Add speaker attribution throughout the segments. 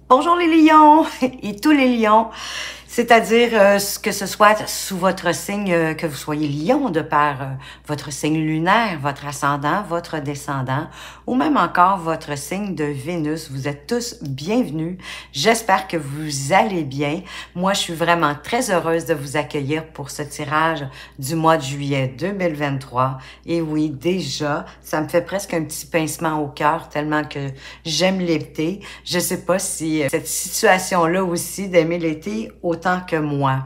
Speaker 1: Bonjour les lions et tous les lions, c'est-à-dire que ce soit sous votre signe, que vous soyez lion de par votre signe lunaire, votre ascendant, votre descendant, ou même encore votre signe de Vénus. Vous êtes tous bienvenus. J'espère que vous allez bien. Moi, je suis vraiment très heureuse de vous accueillir pour ce tirage du mois de juillet 2023. Et oui, déjà, ça me fait presque un petit pincement au cœur tellement que j'aime l'été. Je sais pas si cette situation-là aussi d'aimer l'été autant que moi.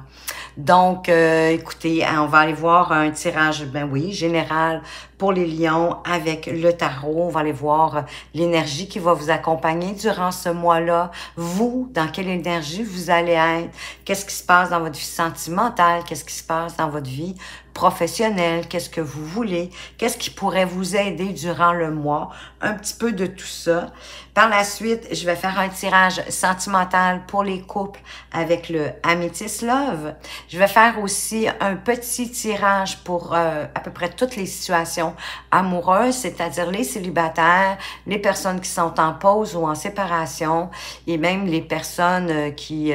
Speaker 1: Donc, écoutez, on va aller voir un tirage, ben oui, général pour les lions avec le tarot. On va aller voir l'énergie qui va vous accompagner durant ce mois-là. Vous, dans quelle énergie vous allez être? Qu'est-ce qui se passe dans votre vie sentimentale? Qu'est-ce qui se passe dans votre vie professionnelle? Qu'est-ce que vous voulez? Qu'est-ce qui pourrait vous aider durant le mois? Un petit peu de tout ça. Par la suite, je vais faire un tirage sentimental pour les couples avec le Amethyst Love. Je vais faire aussi un petit tirage pour à peu près toutes les situations amoureuses, c'est-à-dire les célibataires, les personnes qui sont en pause ou en séparation et même les personnes qui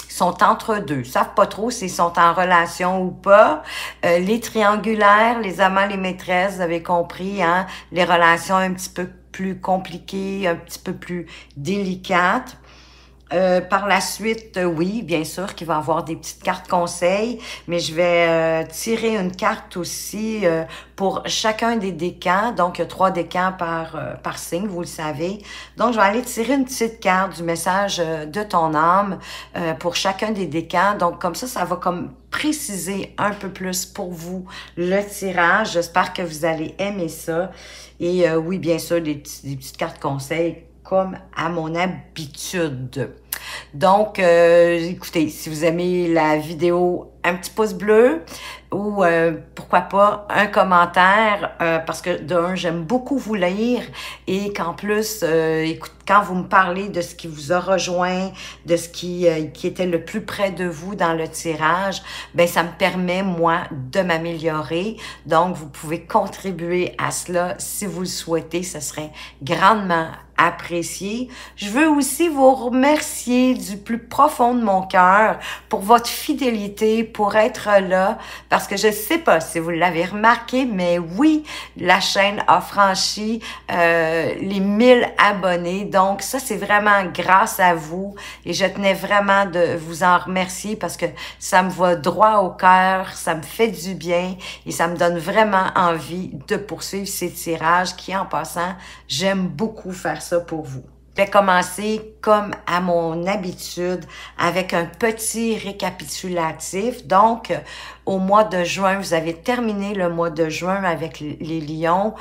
Speaker 1: sont entre deux, savent pas trop s'ils sont en relation ou pas. Les triangulaires, les amants, les maîtresses, vous avez compris, hein, les relations un petit peu plus compliquées, un petit peu plus délicates. Par la suite, oui, bien sûr qu'il va y avoir des petites cartes conseils, mais je vais tirer une carte aussi pour chacun des décans. Donc, il y a 3 décans par signe, vous le savez. Donc, je vais aller tirer une petite carte du message de ton âme pour chacun des décans. Donc, comme ça va comme préciser un peu plus pour vous le tirage. J'espère que vous allez aimer ça. Et oui, bien sûr, des petites cartes conseils comme à mon habitude. Donc, écoutez, si vous aimez la vidéo, un petit pouce bleu ou pourquoi pas un commentaire parce que d'un, j'aime beaucoup vous lire et qu'en plus, écoute, quand vous me parlez de ce qui vous a rejoint, de ce qui était le plus près de vous dans le tirage, ben ça me permet, moi, de m'améliorer. Donc, vous pouvez contribuer à cela si vous le souhaitez. Ce serait grandement apprécié. Je veux aussi vous remercier du plus profond de mon cœur pour votre fidélité, pour être là, parce que je sais pas si vous l'avez remarqué, mais oui, la chaîne a franchi les 1000 abonnés. Donc ça, c'est vraiment grâce à vous et je tenais vraiment de vous en remercier parce que ça me va droit au cœur, ça me fait du bien et ça me donne vraiment envie de poursuivre ces tirages qui, en passant, j'aime beaucoup faire ça pour vous. Je vais commencer comme à mon habitude avec un petit récapitulatif. Donc, au mois de juin, vous avez terminé le mois de juin avec les lions,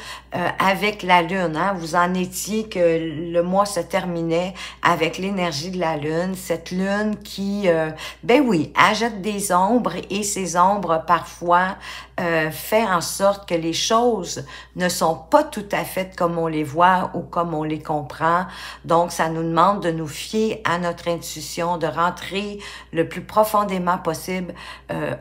Speaker 1: avec la lune. Hein? Vous en étiez que le mois se terminait avec l'énergie de la lune. Cette lune qui, ben oui, ajoute des ombres et ces ombres parfois fait en sorte que les choses ne sont pas tout à fait comme on les voit ou comme on les comprend. Donc, ça nous demande de nous fier à notre intuition, de rentrer le plus profondément possible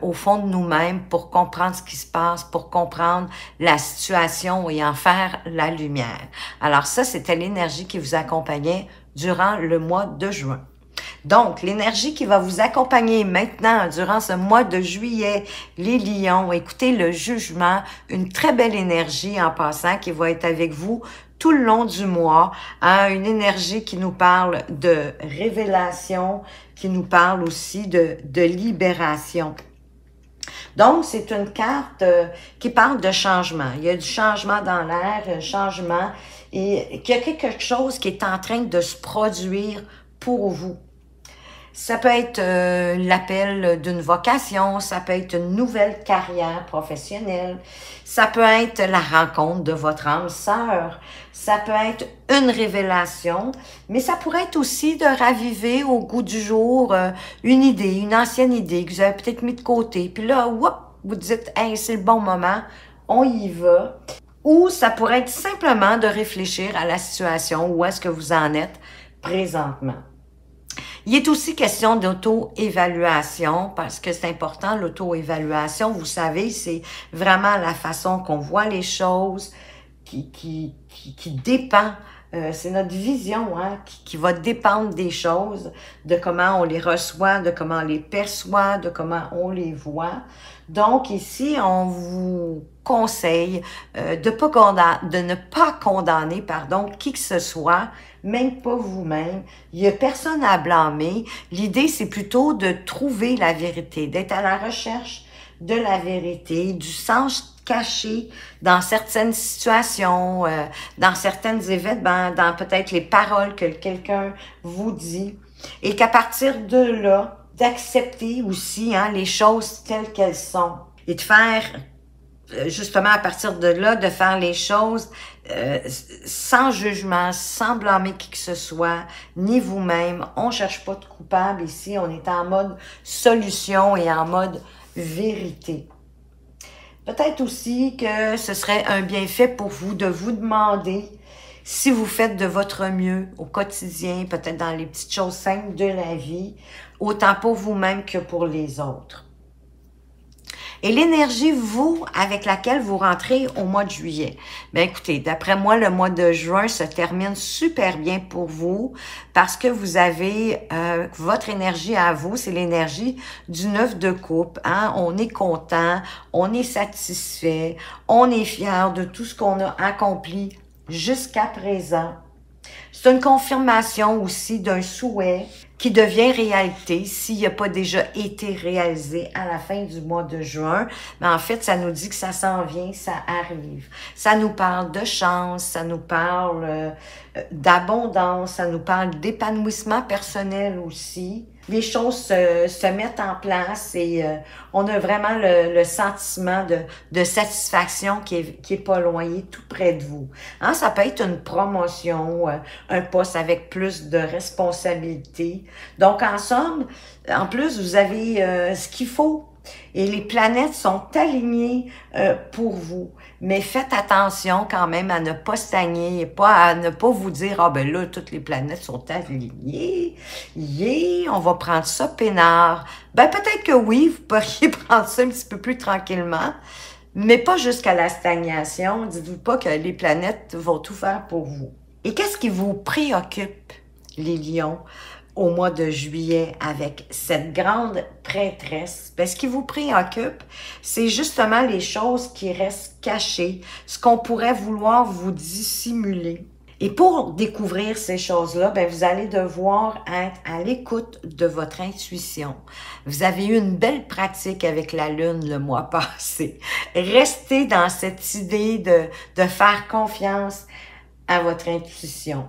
Speaker 1: au fond de nous-mêmes pour comprendre ce qui se passe, pour comprendre la situation et en faire la lumière. Alors ça, c'était l'énergie qui vous accompagnait durant le mois de juin. Donc, l'énergie qui va vous accompagner maintenant durant ce mois de juillet, les lions, écoutez le jugement, une très belle énergie en passant qui va être avec vous tout le long du mois, hein, une énergie qui nous parle de révélation, qui nous parle aussi de libération. Donc, c'est une carte qui parle de changement. Il y a du changement dans l'air, un changement, et qu'il y a quelque chose qui est en train de se produire pour vous. Ça peut être l'appel d'une vocation, ça peut être une nouvelle carrière professionnelle, ça peut être la rencontre de votre âme sœur, ça peut être une révélation, mais ça pourrait être aussi de raviver au goût du jour une idée, une ancienne idée que vous avez peut-être mis de côté. Puis là, whoop, vous dites, hey, c'est le bon moment, on y va. Ou ça pourrait être simplement de réfléchir à la situation, où est-ce que vous en êtes présentement. Il est aussi question d'auto-évaluation parce que c'est important, l'auto-évaluation. Vous savez, c'est vraiment la façon qu'on voit les choses qui dépend C'est notre vision hein, qui va dépendre des choses, de comment on les reçoit, de comment on les perçoit, de comment on les voit. Donc ici, on vous conseille de ne pas condamner qui que ce soit, même pas vous-même. Il n'y a personne à blâmer. L'idée, c'est plutôt de trouver la vérité, d'être à la recherche de la vérité, du sens caché dans certaines situations, dans certains événements, dans peut-être les paroles que quelqu'un vous dit, et qu'à partir de là, d'accepter aussi hein, les choses telles qu'elles sont, et de faire, justement à partir de là, de faire les choses sans jugement, sans blâmer qui que ce soit, ni vous-même. On cherche pas de coupable ici, on est en mode solution et en mode vérité. Peut-être aussi que ce serait un bienfait pour vous de vous demander si vous faites de votre mieux au quotidien, peut-être dans les petites choses simples de la vie, autant pour vous-même que pour les autres. Et l'énergie, vous, avec laquelle vous rentrez au mois de juillet. Bien, écoutez, d'après moi, le mois de juin se termine super bien pour vous parce que vous avez votre énergie à vous, c'est l'énergie du 9 de coupe. Hein? On est content, on est satisfait, on est fier de tout ce qu'on a accompli jusqu'à présent. C'est une confirmation aussi d'un souhait qui devient réalité s'il n'a pas déjà été réalisé à la fin du mois de juin. Mais en fait, ça nous dit que ça s'en vient, ça arrive. Ça nous parle de chance, ça nous parle d'abondance, ça nous parle d'épanouissement personnel aussi. Les choses se mettent en place et on a vraiment le sentiment de satisfaction qui est pas loin, il est tout près de vous. Hein, ça peut être une promotion, un poste avec plus de responsabilités. Donc, en somme, en plus, vous avez ce qu'il faut. Et les planètes sont alignées pour vous. Mais faites attention quand même à ne pas stagner et à ne pas vous dire « Ah ben là, toutes les planètes sont alignées. Yeah, on va prendre ça peinard. » Ben peut-être que oui, vous pourriez prendre ça un petit peu plus tranquillement, mais pas jusqu'à la stagnation. Dites-vous pas que les planètes vont tout faire pour vous. Et qu'est-ce qui vous préoccupe, les lions, au mois de juillet avec cette grande prêtresse? Ben, ce qui vous préoccupe, c'est justement les choses qui restent cachées, ce qu'on pourrait vouloir vous dissimuler. Et pour découvrir ces choses-là, ben, vous allez devoir être à l'écoute de votre intuition. Vous avez eu une belle pratique avec la Lune le mois passé. Restez dans cette idée de faire confiance à votre intuition.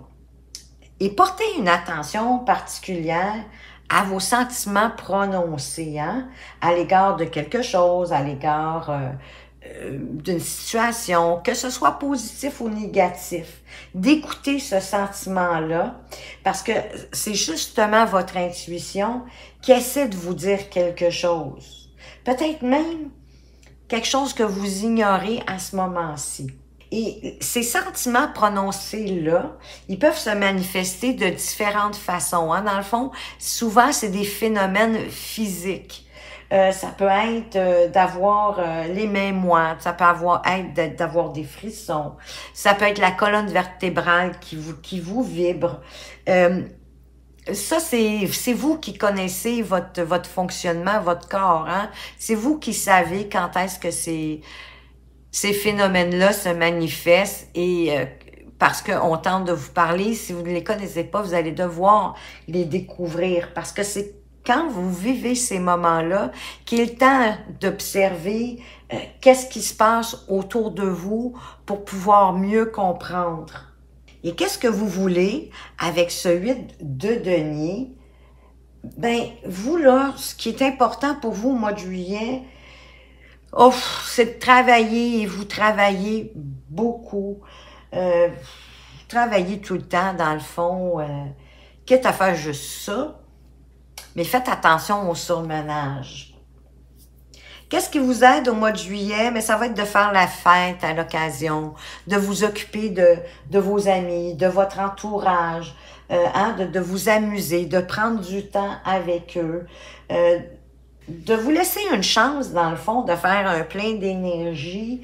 Speaker 1: Et portez une attention particulière à vos sentiments prononcés, hein, à l'égard de quelque chose, à l'égard d'une situation, que ce soit positif ou négatif. D'écouter ce sentiment-là, parce que c'est justement votre intuition qui essaie de vous dire quelque chose. Peut-être même quelque chose que vous ignorez à ce moment-ci. Et ces sentiments prononcés-là, ils peuvent se manifester de différentes façons. Hein. Dans le fond, souvent, c'est des phénomènes physiques. Ça peut être d'avoir les mains moites, ça peut être d'avoir des frissons, ça peut être la colonne vertébrale qui vous vibre. Ça, c'est vous qui connaissez votre fonctionnement, votre corps. Hein. C'est vous qui savez quand est-ce que ces phénomènes-là se manifestent et parce qu'on tente de vous parler, si vous ne les connaissez pas, vous allez devoir les découvrir parce que c'est quand vous vivez ces moments-là qu'il est temps d'observer qu'est-ce qui se passe autour de vous pour pouvoir mieux comprendre. Et qu'est-ce que vous voulez avec ce 8 de denier? Ben, vous là, ce qui est important pour vous au mois de juillet, c'est de travailler et vous travaillez beaucoup. Travaillez tout le temps, dans le fond. Quitte à faire juste ça, mais faites attention au surmenage. Qu'est-ce qui vous aide au mois de juillet? Mais ça va être de faire la fête à l'occasion, de vous occuper de vos amis, de votre entourage, hein, de vous amuser, de prendre du temps avec eux, de vous laisser une chance, dans le fond, de faire un plein d'énergie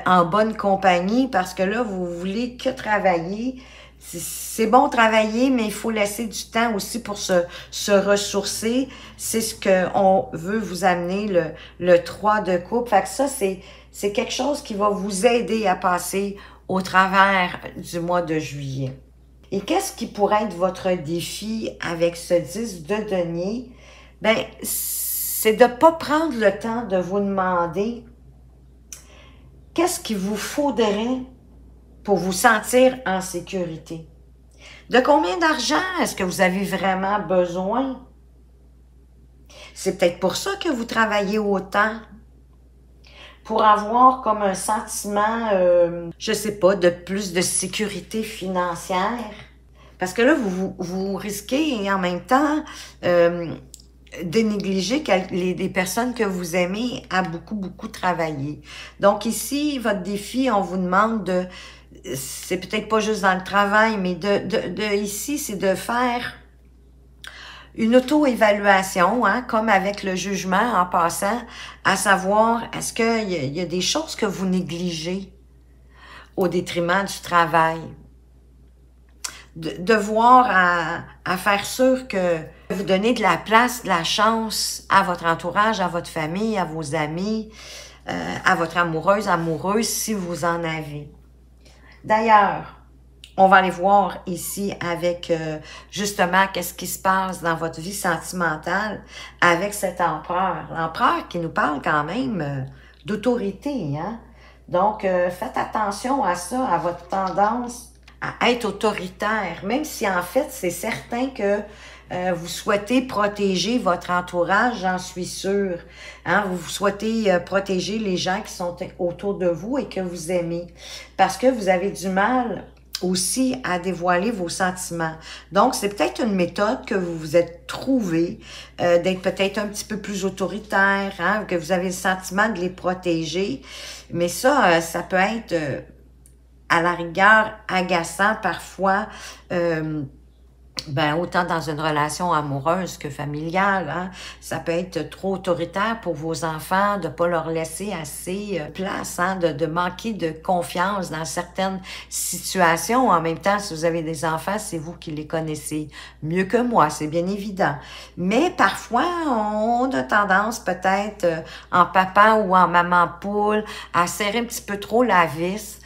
Speaker 1: en bonne compagnie, parce que là, vous voulez que travailler. c'est bon travailler, mais il faut laisser du temps aussi pour se ressourcer. C'est ce qu'on veut vous amener, le 3 de coupe. Fait que ça, c'est quelque chose qui va vous aider à passer au travers du mois de juillet. Et qu'est-ce qui pourrait être votre défi avec ce 10 de denier? Ben, c'est de ne pas prendre le temps de vous demander qu'est-ce qu'il vous faudrait pour vous sentir en sécurité. De combien d'argent est-ce que vous avez vraiment besoin? C'est peut-être pour ça que vous travaillez autant. Pour avoir comme un sentiment, je sais pas, de plus de sécurité financière. Parce que là, vous risquez en même temps de négliger les personnes que vous aimez à beaucoup travailler. Donc ici, votre défi, on vous demande de, c'est peut-être pas juste dans le travail, mais ici, c'est de faire une auto-évaluation, hein, comme avec le jugement en passant, à savoir, est-ce qu'il y a des choses que vous négligez au détriment du travail? De voir à faire sûr que vous donnez de la place, de la chance à votre entourage, à votre famille, à vos amis, à votre amoureux, si vous en avez. D'ailleurs, on va aller voir ici avec justement qu'est-ce qui se passe dans votre vie sentimentale avec cet empereur. L'empereur qui nous parle quand même d'autorité, hein? Donc, faites attention à ça, à votre tendance à être autoritaire, même si en fait, c'est certain que vous souhaitez protéger votre entourage, j'en suis sûre. Hein? Vous souhaitez protéger les gens qui sont autour de vous et que vous aimez. Parce que vous avez du mal aussi à dévoiler vos sentiments. Donc, c'est peut-être une méthode que vous vous êtes trouvé, d'être peut-être un petit peu plus autoritaire, hein? Que vous avez le sentiment de les protéger. Mais ça, ça peut être à la rigueur agaçant parfois, ben, autant dans une relation amoureuse que familiale, hein. Ça peut être trop autoritaire pour vos enfants, de pas leur laisser assez place, hein, de manquer de confiance dans certaines situations. En même temps, si vous avez des enfants, c'est vous qui les connaissez mieux que moi, c'est bien évident. Mais parfois, on a tendance peut-être, en papa ou en maman poule, à serrer un petit peu trop la vis.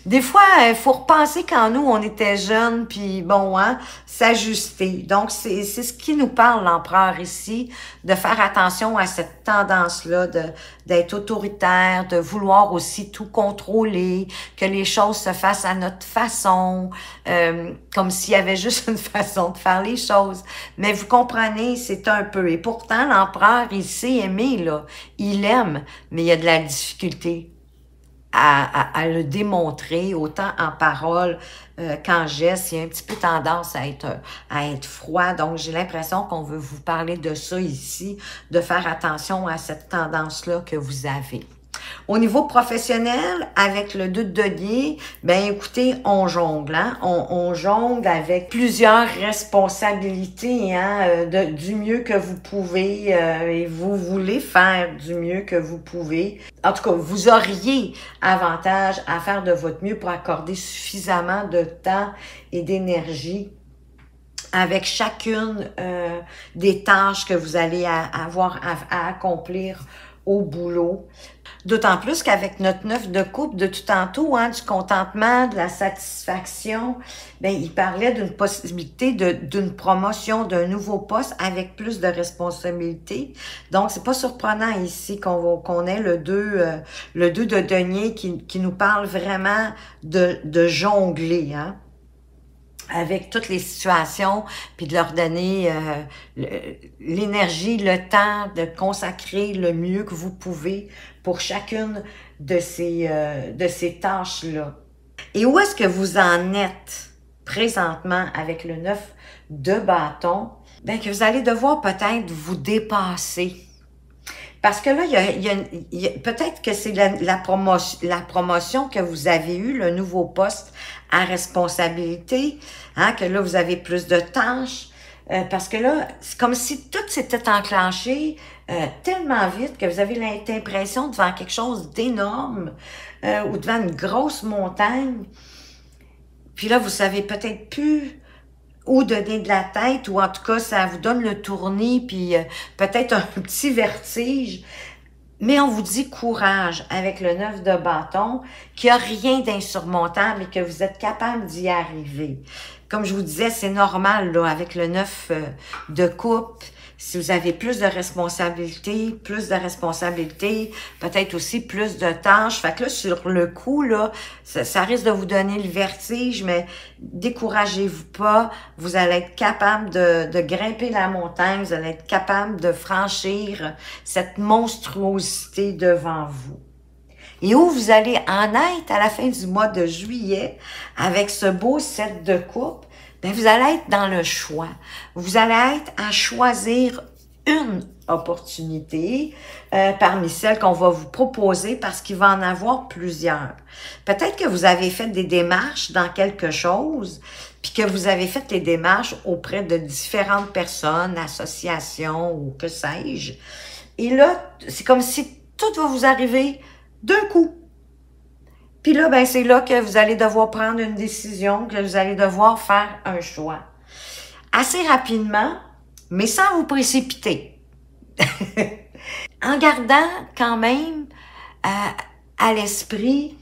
Speaker 1: Des fois, il faut repenser quand nous, on était jeunes, puis bon, hein, s'ajuster. Donc, c'est ce qui nous parle, l'empereur ici, de faire attention à cette tendance-là, d'être autoritaire, de vouloir aussi tout contrôler, que les choses se fassent à notre façon, comme s'il y avait juste une façon de faire les choses. Mais vous comprenez, c'est un peu. Et pourtant, l'empereur, il sait aimer, là. Il aime, mais il y a de la difficulté à le démontrer, autant en parole qu'en geste. Il y a un petit peu tendance à être froid. Donc, j'ai l'impression qu'on veut vous parler de ça ici, de faire attention à cette tendance-là que vous avez. Au niveau professionnel, avec le 2 de denier, ben écoutez, on jongle, hein? On jongle avec plusieurs responsabilités, hein? Du mieux que vous pouvez, et vous voulez faire du mieux que vous pouvez. En tout cas, vous auriez avantage à faire de votre mieux pour accorder suffisamment de temps et d'énergie avec chacune des tâches que vous allez avoir à accomplir au boulot. D'autant plus qu'avec notre 9 de coupe de tout tantôt, hein, du contentement, de la satisfaction, ben il parlait d'une possibilité d'une promotion, d'un nouveau poste avec plus de responsabilités. Donc, c'est pas surprenant ici qu'on ait le 2 de denier qui nous parle vraiment de jongler, hein, avec toutes les situations, puis de leur donner l'énergie, le temps de consacrer le mieux que vous pouvez pour chacune de ces tâches-là. Et où est-ce que vous en êtes présentement avec le 9 de bâton? Bien, que vous allez devoir peut-être vous dépasser. Parce que là, peut-être que c'est la promotion que vous avez eue, le nouveau poste à responsabilité, hein, que là, vous avez plus de tâches. Parce que là, c'est comme si tout s'était enclenché tellement vite que vous avez l'impression devant quelque chose d'énorme ou devant une grosse montagne. Puis là, vous savez peut-être plus où donner de la tête, ou en tout cas, ça vous donne le tournis, puis peut-être un petit vertige. Mais on vous dit courage avec le 9 de bâton, qu'il n'y a rien d'insurmontable et que vous êtes capable d'y arriver. Comme je vous disais, c'est normal là, avec le 9 de coupe. Si vous avez plus de responsabilités, peut-être aussi plus de tâches. Fait que là, sur le coup, là, ça risque de vous donner le vertige, mais découragez-vous pas. Vous allez être capable de grimper la montagne, vous allez être capable de franchir cette monstruosité devant vous. Et où vous allez en être à la fin du mois de juillet avec ce beau 7 de coupe, bien, vous allez être dans le choix. Vous allez être à choisir une opportunité parmi celles qu'on va vous proposer parce qu'il va en avoir plusieurs. Peut-être que vous avez fait des démarches dans quelque chose, puis que vous avez fait les démarches auprès de différentes personnes, associations ou que sais-je. Et là, c'est comme si tout va vous arriver d'un coup. Puis là, ben c'est là que vous allez devoir prendre une décision, que vous allez devoir faire un choix. Assez rapidement, mais sans vous précipiter. En gardant quand même à l'esprit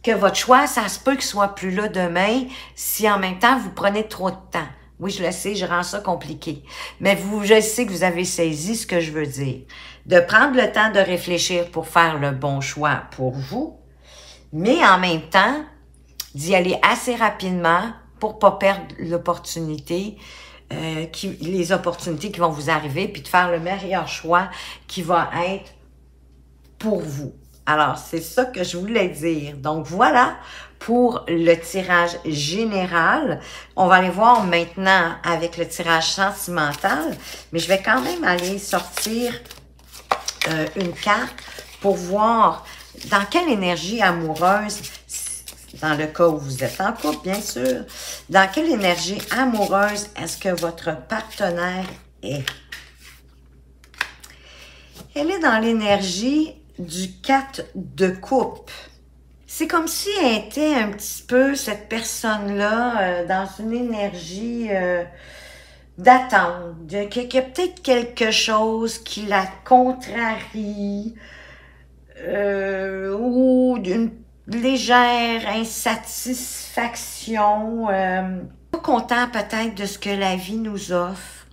Speaker 1: que votre choix, ça se peut qu'il soit plus là demain si en même temps vous prenez trop de temps. Oui, je le sais, je rends ça compliqué. Mais je sais que vous avez saisi ce que je veux dire. De prendre le temps de réfléchir pour faire le bon choix pour vous, mais en même temps, d'y aller assez rapidement pour pas perdre l'opportunité, les opportunités qui vont vous arriver, puis de faire le meilleur choix qui va être pour vous. Alors, c'est ça que je voulais dire. Donc, voilà pour le tirage général. On va aller voir maintenant avec le tirage sentimental, mais je vais quand même aller sortir une carte pour voir dans quelle énergie amoureuse, dans le cas où vous êtes en couple, bien sûr, dans quelle énergie amoureuse est-ce que votre partenaire est? Elle est dans l'énergie du 4 de coupe. C'est comme si elle était un petit peu, cette personne-là, dans une énergie d'attente, qu'il y a peut-être quelque chose qui la contrarie, ou d'une légère insatisfaction, pas content peut-être de ce que la vie nous offre,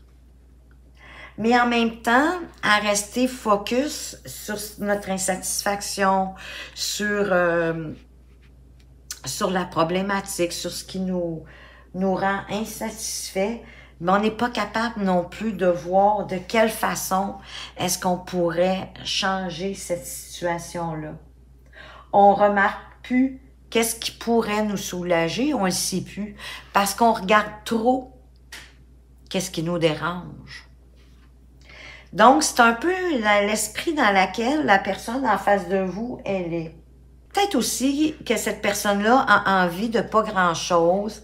Speaker 1: mais en même temps, à rester focus sur notre insatisfaction, sur la problématique, sur ce qui nous rend insatisfaits, mais on n'est pas capable non plus de voir de quelle façon est-ce qu'on pourrait changer cette situation-là. On remarque plus qu'est-ce qui pourrait nous soulager, on ne le sait plus, parce qu'on regarde trop qu'est-ce qui nous dérange. Donc, c'est un peu l'esprit dans lequel la personne en face de vous, elle est. Peut-être aussi que cette personne-là a envie de pas grand-chose,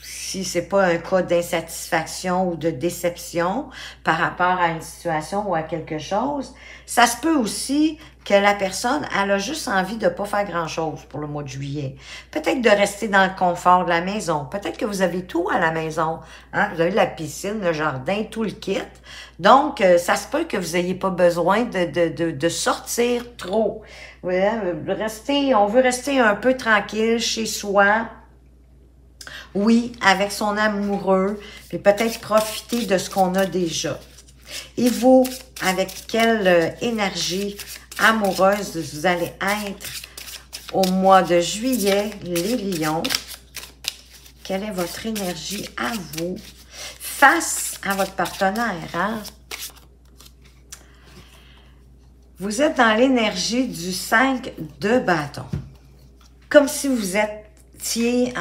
Speaker 1: si c'est pas un cas d'insatisfaction ou de déception par rapport à une situation ou à quelque chose. Ça se peut aussi que la personne, elle a juste envie de pas faire grand-chose pour le mois de juillet. Peut-être de rester dans le confort de la maison. Peut-être que vous avez tout à la maison. Hein? Vous avez la piscine, le jardin, tout le kit. Donc, ça se peut que vous n'ayez pas besoin de sortir trop. Voilà, on veut rester un peu tranquille chez soi. Oui, avec son amoureux, puis peut-être profiter de ce qu'on a déjà. Et vous, avec quelle énergie amoureuse vous allez être au mois de juillet, les lions? Quelle est votre énergie à vous face à votre partenaire, hein? Vous êtes dans l'énergie du 5 de bâton. Comme si vous étiez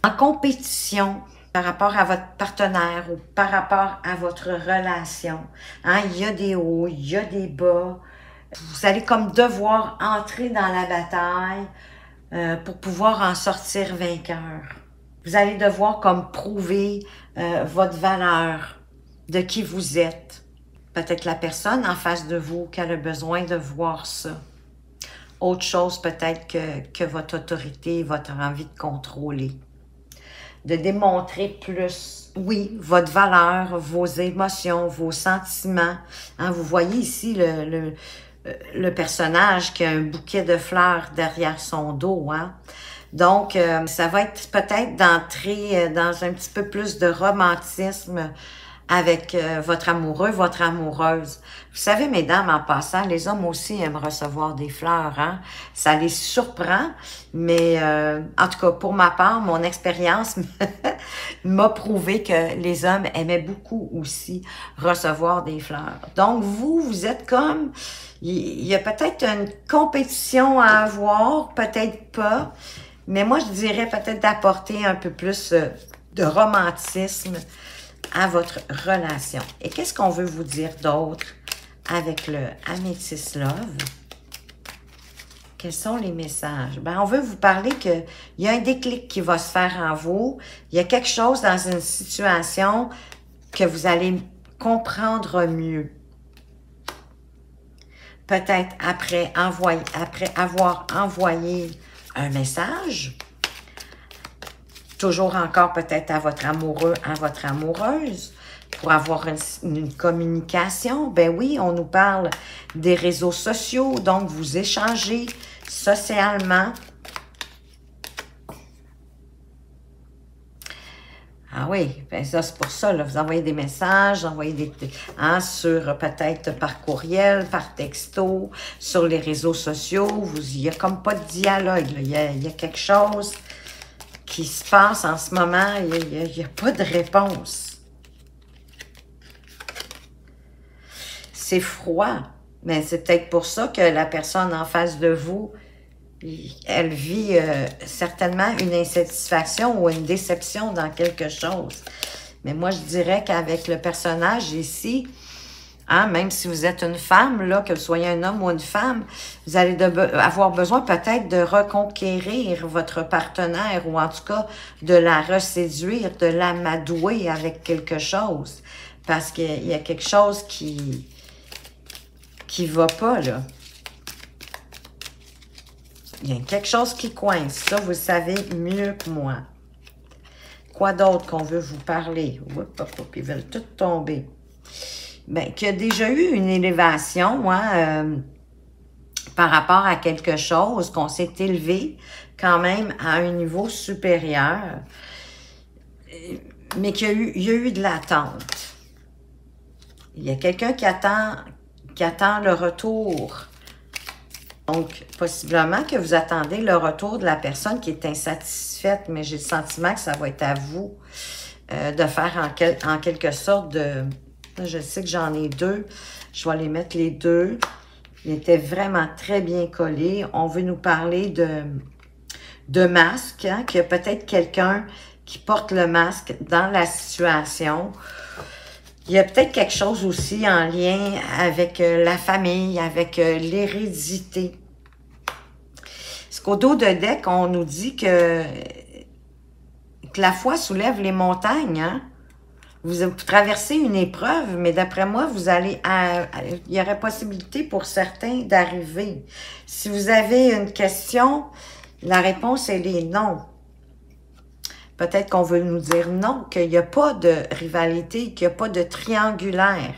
Speaker 1: en compétition par rapport à votre partenaire ou par rapport à votre relation. Hein? Il y a des hauts, il y a des bas. Vous allez comme devoir entrer dans la bataille pour pouvoir en sortir vainqueur. Vous allez devoir comme prouver votre valeur, de qui vous êtes. Peut-être la personne en face de vous qui a le besoin de voir ça. autre chose peut-être que votre autorité, votre envie de contrôler. De démontrer plus, oui, votre valeur, vos émotions, vos sentiments. Hein, vous voyez ici le personnage qui a un bouquet de fleurs derrière son dos. Hein? Donc, ça va être peut-être d'entrer dans un petit peu plus de romantisme avec votre amoureux, votre amoureuse. Vous savez, mesdames, en passant, les hommes aussi aiment recevoir des fleurs. Hein? Ça les surprend, mais en tout cas, pour ma part, mon expérience m'a prouvé que les hommes aimaient beaucoup aussi recevoir des fleurs. Donc, vous êtes comme... Il y a peut-être une compétition à avoir, peut-être pas, mais moi, je dirais peut-être d'apporter un peu plus de romantisme à votre relation. Et qu'est-ce qu'on veut vous dire d'autre avec le Amethyst Love? Quels sont les messages? Ben, on veut vous parler qu'il y a un déclic qui va se faire en vous. Il y a quelque chose dans une situation que vous allez comprendre mieux. Peut-être après avoir envoyé un message, toujours encore peut-être à votre amoureux, à votre amoureuse, pour avoir une communication. Ben oui, on nous parle des réseaux sociaux, donc vous échangez socialement. Ah oui, ben ça c'est pour ça, là, vous envoyez des messages, envoyez des sur peut-être par courriel, par texto, sur les réseaux sociaux, il n'y a comme pas de dialogue, il y a quelque chose qui se passe en ce moment, il n'y a pas de réponse. C'est froid, mais c'est peut-être pour ça que la personne en face de vous, elle vit certainement une insatisfaction ou une déception dans quelque chose. Mais moi, je dirais qu'avec le personnage ici, hein, même si vous êtes une femme, là, que vous soyez un homme ou une femme, vous allez avoir besoin peut-être de reconquérir votre partenaire ou en tout cas de la reséduire, de l'amadouer avec quelque chose. Parce qu'il y a quelque chose qui va pas, là. Il y a quelque chose qui coince. Ça, vous le savez mieux que moi. Quoi d'autre qu'on veut vous parler? Ils veulent tout tomber. Bien, qu'il y a déjà eu une élévation, hein, par rapport à quelque chose, qu'on s'est élevé quand même à un niveau supérieur, mais qu'il y a eu de l'attente. Il y a quelqu'un qui attend le retour. Donc, possiblement que vous attendez le retour de la personne qui est insatisfaite, mais j'ai le sentiment que ça va être à vous de faire en quelque sorte de... Je sais que j'en ai deux. Je vais les mettre les deux. Ils étaient vraiment très bien collés. On veut nous parler de masque, hein, qu'il y a peut-être quelqu'un qui porte le masque dans la situation. Il y a peut-être quelque chose aussi en lien avec la famille, avec l'hérédité. Parce qu'au dos de deck, on nous dit que la foi soulève les montagnes. Hein? Vous traversez une épreuve, mais d'après moi, il y aurait possibilité pour certains d'arriver. Si vous avez une question, la réponse, elle est non. Peut-être qu'on veut nous dire non, qu'il n'y a pas de rivalité, qu'il n'y a pas de triangulaire.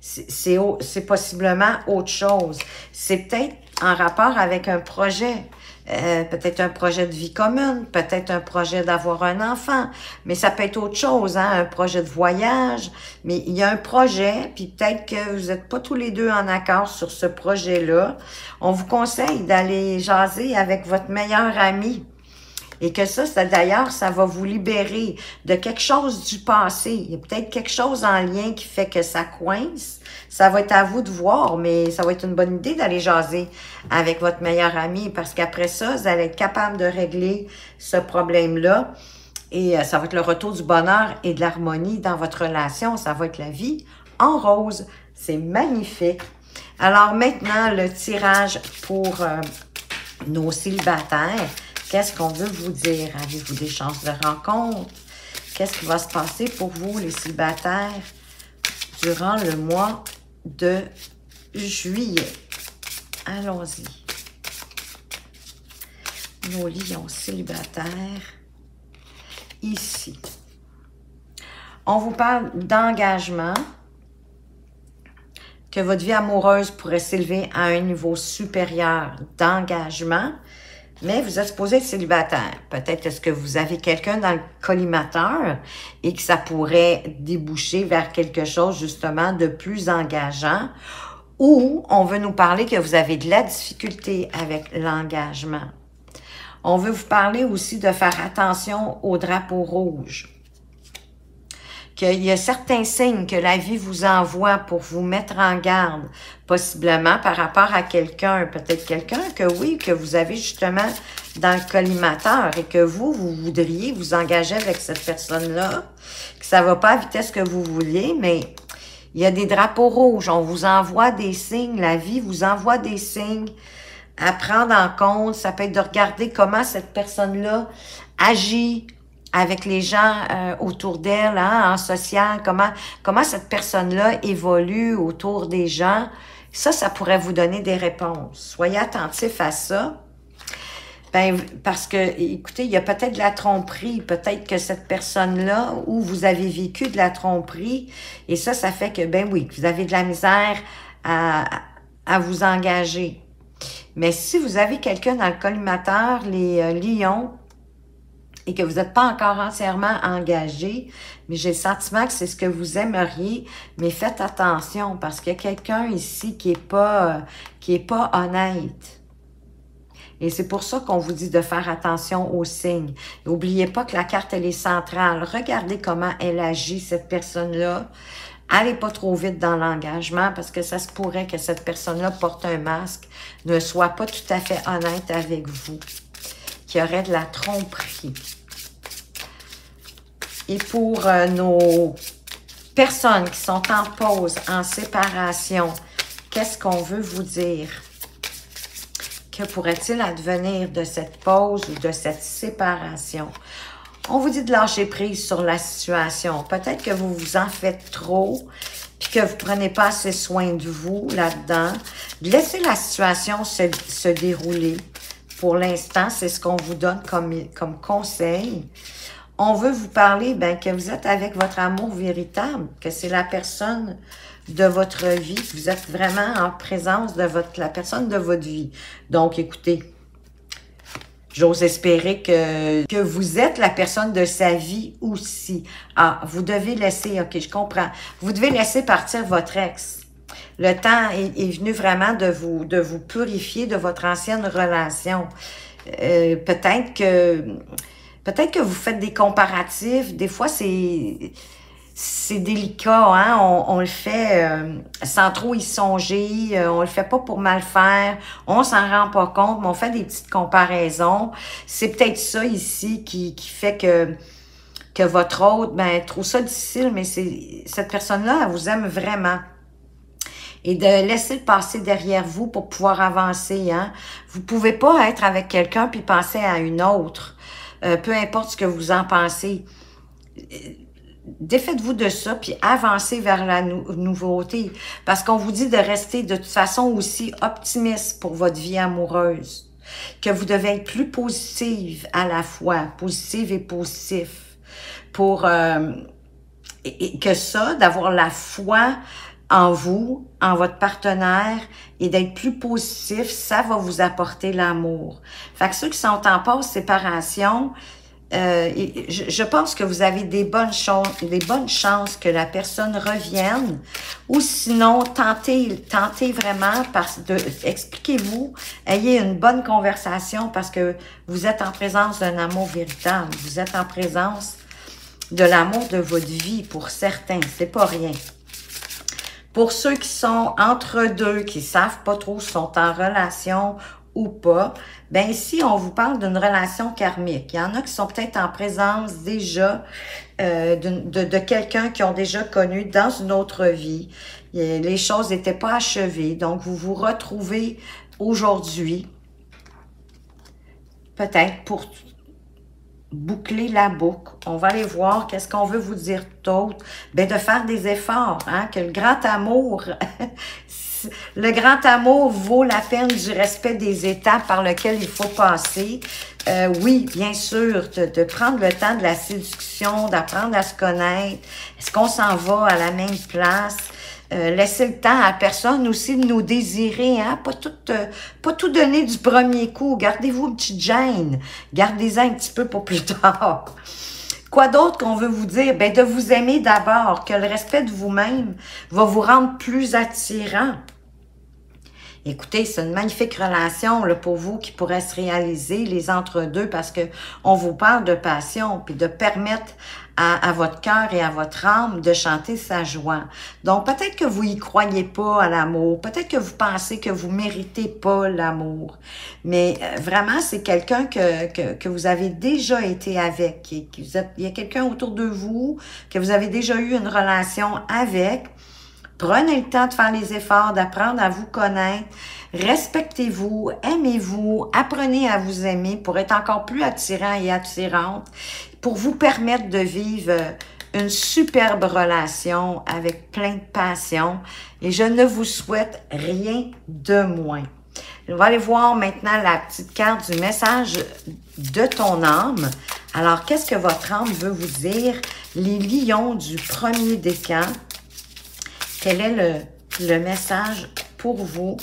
Speaker 1: C'est possiblement autre chose. C'est peut-être en rapport avec un projet. Peut-être un projet de vie commune, peut-être un projet d'avoir un enfant, mais ça peut être autre chose, hein, un projet de voyage, mais il y a un projet, puis peut-être que vous n'êtes pas tous les deux en accord sur ce projet-là. On vous conseille d'aller jaser avec votre meilleur ami. Et que ça d'ailleurs, ça va vous libérer de quelque chose du passé. Il y a peut-être quelque chose en lien qui fait que ça coince. Ça va être à vous de voir, mais ça va être une bonne idée d'aller jaser avec votre meilleur ami parce qu'après ça, vous allez être capable de régler ce problème-là. Et ça va être le retour du bonheur et de l'harmonie dans votre relation. Ça va être la vie en rose. C'est magnifique. Alors maintenant, le tirage pour nos célibataires. Qu'est-ce qu'on veut vous dire? Avez-vous des chances de rencontre? Qu'est-ce qui va se passer pour vous, les célibataires, durant le mois de juillet? Allons-y. nos lions célibataires ici. On vous parle d'engagement, que votre vie amoureuse pourrait s'élever à un niveau supérieur d'engagement, mais vous êtes supposé être célibataire. Peut-être est-ce que vous avez quelqu'un dans le collimateur et que ça pourrait déboucher vers quelque chose justement de plus engageant, ou on veut nous parler que vous avez de la difficulté avec l'engagement. On veut vous parler aussi de faire attention au drapeau rouge. Qu'il y a certains signes que la vie vous envoie pour vous mettre en garde, possiblement par rapport à quelqu'un, peut-être quelqu'un que oui, que vous avez justement dans le collimateur et que vous voudriez vous engager avec cette personne-là, que ça ne va pas à la vitesse que vous voulez, mais il y a des drapeaux rouges, on vous envoie des signes, la vie vous envoie des signes à prendre en compte. Ça peut être de regarder comment cette personne-là agit avec les gens autour d'elle, hein, en social, comment cette personne-là évolue autour des gens. Ça pourrait vous donner des réponses. Soyez attentifs à ça. Ben, parce que, écoutez, il y a peut-être de la tromperie. Peut-être que cette personne-là, où vous avez vécu de la tromperie, et ça fait que, ben oui, vous avez de la misère à vous engager. Mais si vous avez quelqu'un dans le collimateur, les lions, et que vous n'êtes pas encore entièrement engagé, mais j'ai le sentiment que c'est ce que vous aimeriez, mais faites attention parce qu'il y a quelqu'un ici qui est pas honnête. Et c'est pour ça qu'on vous dit de faire attention aux signes. N'oubliez pas que la carte, elle est centrale. Regardez comment elle agit, cette personne-là. Allez pas trop vite dans l'engagement parce que ça se pourrait que cette personne-là porte un masque, ne soit pas tout à fait honnête avec vous, qu'il y aurait de la tromperie. Et pour nos personnes qui sont en pause, en séparation, qu'est-ce qu'on veut vous dire? Que pourrait-il advenir de cette pause ou de cette séparation? On vous dit de lâcher prise sur la situation. Peut-être que vous vous en faites trop, puis que vous ne prenez pas assez soin de vous là-dedans. Laissez la situation se dérouler. Pour l'instant, c'est ce qu'on vous donne comme conseil. On veut vous parler que vous êtes avec votre amour véritable, que c'est la personne de votre vie, que vous êtes vraiment en présence de la personne de votre vie. Donc, écoutez, j'ose espérer que vous êtes la personne de sa vie aussi. Ah, vous devez laisser, ok, je comprends. Vous devez laisser partir votre ex. Le temps est venu vraiment de vous purifier de votre ancienne relation. Peut-être que vous faites des comparatifs. Des fois, c'est délicat, hein? On le fait sans trop y songer, on le fait pas pour mal faire, on s'en rend pas compte, mais on fait des petites comparaisons. C'est peut-être ça ici qui fait que votre autre, trouve ça difficile, mais cette personne-là, elle vous aime vraiment. Et de laisser le passé derrière vous pour pouvoir avancer, hein? Vous pouvez pas être avec quelqu'un puis penser à une autre. Peu importe ce que vous en pensez. Défaites-vous de ça, puis avancez vers la nouveauté. Parce qu'on vous dit de rester de toute façon aussi optimiste pour votre vie amoureuse. Que vous devez être plus positive à la fois, positive et positif. Pour que ça, d'avoir la foi en vous, en votre partenaire, et d'être plus positif, ça va vous apporter l'amour. Fait que ceux qui sont en pause séparation, je pense que vous avez des bonnes chances que la personne revienne, ou sinon, tentez vraiment, expliquez-vous, ayez une bonne conversation parce que vous êtes en présence d'un amour véritable, vous êtes en présence de l'amour de votre vie pour certains, c'est pas rien. Pour ceux qui sont entre deux, qui savent pas trop si sont en relation ou pas, ben ici, on vous parle d'une relation karmique. Il y en a qui sont peut-être en présence déjà de quelqu'un qu'ils ont déjà connu dans une autre vie. Les choses n'étaient pas achevées, donc vous vous retrouvez aujourd'hui, peut-être pour boucler la boucle. On va aller voir qu'est-ce qu'on veut vous dire d'autre. Ben de faire des efforts, hein, que le grand amour, Le grand amour vaut la peine du respect des étapes par lesquelles il faut passer. Oui, bien sûr, de prendre le temps de la séduction, d'apprendre à se connaître. Est-ce qu'on s'en va à la même place? Laissez le temps à personne aussi de nous désirer, hein? Pas tout donner du premier coup. Gardez-vous une petite gêne. Gardez-en un petit peu pour plus tard. Quoi d'autre qu'on veut vous dire? Ben, de vous aimer d'abord, que le respect de vous-même va vous rendre plus attirant. Écoutez, c'est une magnifique relation là, pour vous qui pourrait se réaliser, les entre-deux, parce que on vous parle de passion, puis de permettre à votre cœur et à votre âme de chanter sa joie. Donc, peut-être que vous y croyez pas à l'amour, peut-être que vous pensez que vous méritez pas l'amour, mais vraiment, c'est quelqu'un que vous avez déjà été avec, il y a quelqu'un autour de vous, que vous avez déjà eu une relation avec. Prenez le temps de faire les efforts, d'apprendre à vous connaître. Respectez-vous, aimez-vous, apprenez à vous aimer pour être encore plus attirant et attirante, pour vous permettre de vivre une superbe relation avec plein de passion. Et je ne vous souhaite rien de moins. On va aller voir maintenant la petite carte du message de ton âme. Alors, qu'est-ce que votre âme veut vous dire? Les lions du premier décan. Quel est le message pour vous,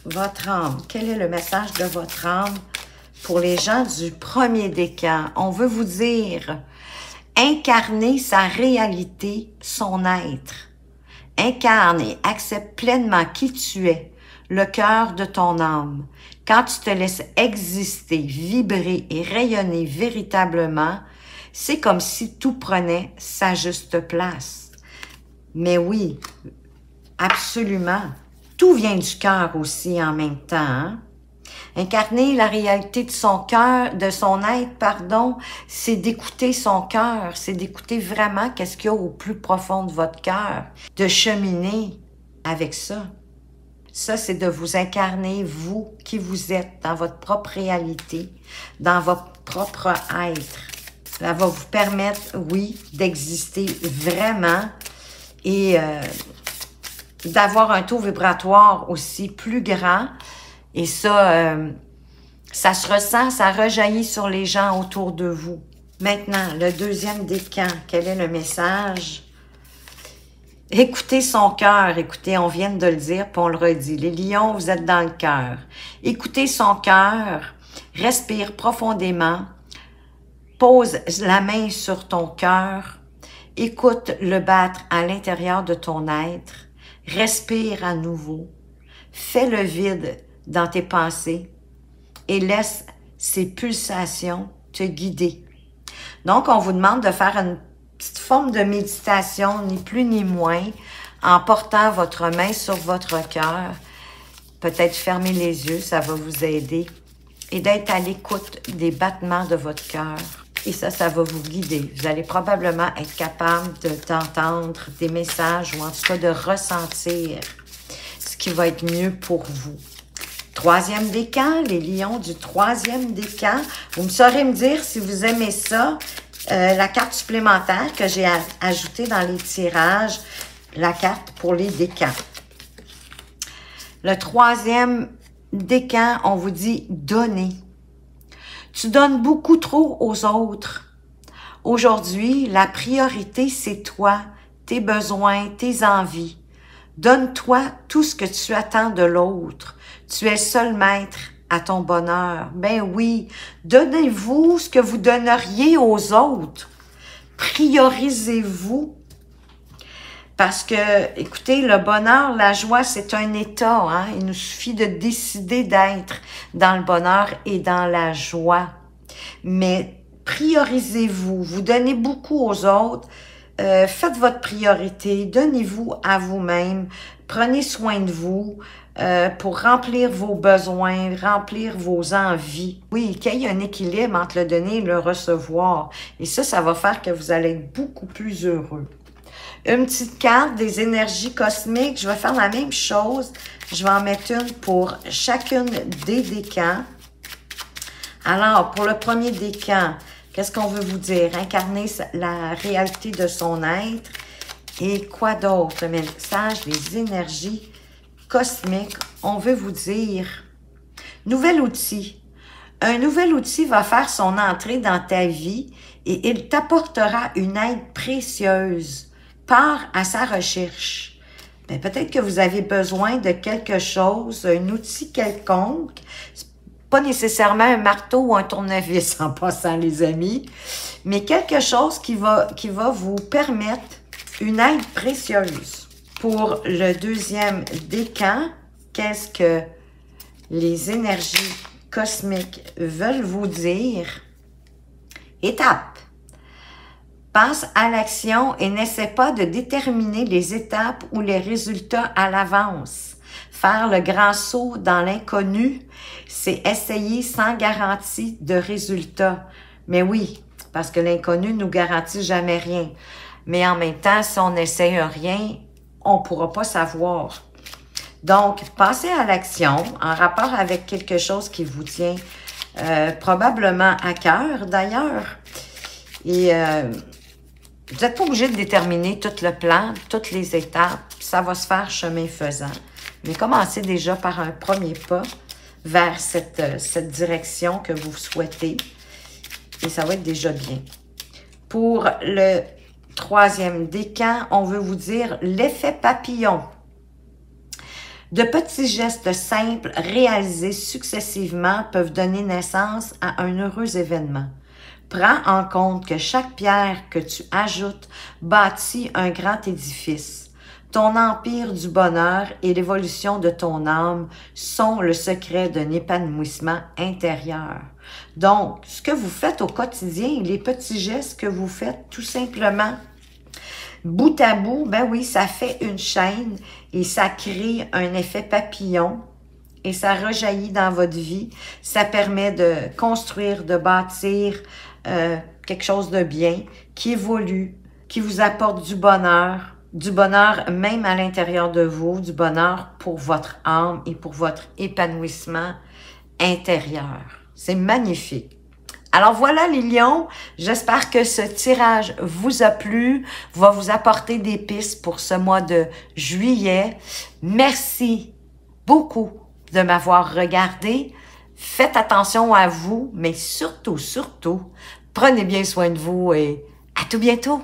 Speaker 1: votre âme? Quel est le message de votre âme pour les gens du premier décan? On veut vous dire, incarner sa réalité, son être. Incarne et accepte pleinement qui tu es, le cœur de ton âme. Quand tu te laisses exister, vibrer et rayonner véritablement, c'est comme si tout prenait sa juste place. Mais oui, absolument. Tout vient du cœur aussi en même temps. Hein? Incarner la réalité de son cœur, de son être, pardon, c'est d'écouter son cœur, c'est d'écouter vraiment qu'est-ce qu'il y a au plus profond de votre cœur, de cheminer avec ça. Ça, c'est de vous incarner, vous, qui vous êtes, dans votre propre réalité, dans votre propre être. Ça va vous permettre, oui, d'exister vraiment et d'avoir un taux vibratoire aussi plus grand. Et ça, ça se ressent, ça rejaillit sur les gens autour de vous. Maintenant, le deuxième décan, quel est le message? Écoutez son cœur. Écoutez, on vient de le dire, puis on le redit. Les lions, vous êtes dans le cœur. Écoutez son cœur. Respire profondément. Pose la main sur ton cœur. Écoute le battre à l'intérieur de ton être. Respire à nouveau. Fais le vide dans tes pensées et laisse ces pulsations te guider. Donc, on vous demande de faire une petite forme de méditation, ni plus ni moins, en portant votre main sur votre cœur. Peut-être fermer les yeux, ça va vous aider. Et d'être à l'écoute des battements de votre cœur. Et ça va vous guider. Vous allez probablement être capable d'entendre des messages ou en tout cas de ressentir ce qui va être mieux pour vous. Troisième décan, les lions du troisième décan. Vous me saurez me dire si vous aimez ça. La carte supplémentaire que j'ai ajoutée dans les tirages, la carte pour les décans. Le troisième décan, on vous dit donner. Tu donnes beaucoup trop aux autres. Aujourd'hui, la priorité, c'est toi, tes besoins, tes envies. Donne-toi tout ce que tu attends de l'autre. Tu es seul maître à ton bonheur. Ben oui, donnez-vous ce que vous donneriez aux autres. Priorisez-vous. Parce que, écoutez, le bonheur, la joie, c'est un état. Hein? Il nous suffit de décider d'être dans le bonheur et dans la joie. Mais priorisez-vous. Vous donnez beaucoup aux autres. Faites votre priorité. Donnez-vous à vous-même. Prenez soin de vous pour remplir vos besoins, remplir vos envies. Oui, qu'il y ait un équilibre entre le donner et le recevoir. Et ça va faire que vous allez être beaucoup plus heureux. Une petite carte des énergies cosmiques. Je vais faire la même chose. Je vais en mettre une pour chacune des décans. Alors, pour le premier décan, qu'est-ce qu'on veut vous dire? Incarner la réalité de son être. Et quoi d'autre? Message des énergies cosmiques. On veut vous dire, nouvel outil. Un nouvel outil va faire son entrée dans ta vie et il t'apportera une aide précieuse. Pars à sa recherche. Peut-être que vous avez besoin de quelque chose, un outil quelconque. Pas nécessairement un marteau ou un tournevis en passant, les amis, mais quelque chose qui va vous permettre une aide précieuse. Pour le deuxième décan, qu'est-ce que les énergies cosmiques veulent vous dire? Étape. Passe à l'action et n'essaie pas de déterminer les étapes ou les résultats à l'avance. Faire le grand saut dans l'inconnu, c'est essayer sans garantie de résultat. Mais oui, parce que l'inconnu nous garantit jamais rien. Mais en même temps, si on n'essaye rien, on ne pourra pas savoir. Donc, passez à l'action en rapport avec quelque chose qui vous tient probablement à cœur d'ailleurs. Et vous n'êtes pas obligé de déterminer tout le plan, toutes les étapes. Ça va se faire chemin faisant. Mais commencez déjà par un premier pas vers cette direction que vous souhaitez. Et ça va être déjà bien. Pour le troisième décan, on veut vous dire l'effet papillon. De petits gestes simples réalisés successivement peuvent donner naissance à un heureux événement. Prends en compte que chaque pierre que tu ajoutes bâtit un grand édifice. Ton empire du bonheur et l'évolution de ton âme sont le secret d'un épanouissement intérieur. Donc, ce que vous faites au quotidien, les petits gestes que vous faites tout simplement, bout à bout, ben oui, ça fait une chaîne et ça crée un effet papillon et ça rejaillit dans votre vie. Ça permet de construire, de bâtir quelque chose de bien, qui évolue, qui vous apporte du bonheur même à l'intérieur de vous, du bonheur pour votre âme et pour votre épanouissement intérieur. C'est magnifique. Alors voilà les lions, j'espère que ce tirage vous a plu, va vous apporter des pistes pour ce mois de juillet. Merci beaucoup de m'avoir regardé. Faites attention à vous, mais surtout, prenez bien soin de vous et à tout bientôt.